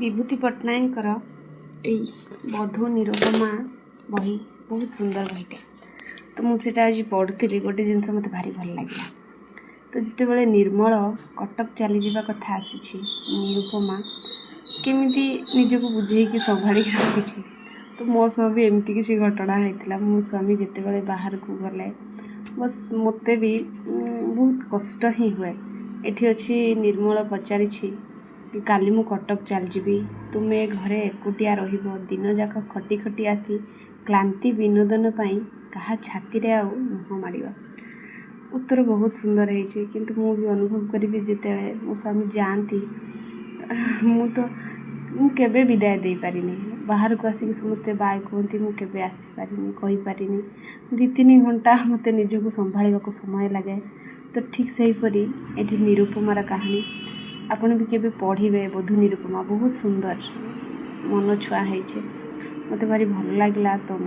विभूति पट्टनायकर बधू निरुपमा बही बहुत सुंदर बहीटे। तो मुझे आज पढ़ुली गोटे जिनस मत भारी भल लगे। तो जिते बड़े निर्मल कटक चली जावा कथा आसी निरुपमा केमिति निजक बुझे संभा रखी। तो मो सह भी एमती किसी घटना होता। मो स्वामी जिते बड़े बाहर को गले बस मत भी बहुत कष्ट ही हुए। एठी अच्छी निर्मल पचारि कि काली मु कटक चल जीवी, तुमे घरे एकुटिया रहिब, दिन जाक खटी खटी आसी क्लांति विनोदन पाई कहा छाती रे आउ मुह माड़िबा। उत्तर बहुत सुंदर है, किंतु मु भी अनुभव करी जिते मो स्वामी जाती मु केबे विदाय दे पारिनी। बाहर को आसिक समस्ते बाय कहती मुझे आसी पारिनी कहि पारिनी। 2-3 घंटा मत निजक संभाल समय लगे। तो ठीक से परी एठी निरुपमार कहानी आपण भी केबे पढ़े। बधू निरुपमा बहुत सुंदर मन छुआ है, मत भारी भल लगे। तो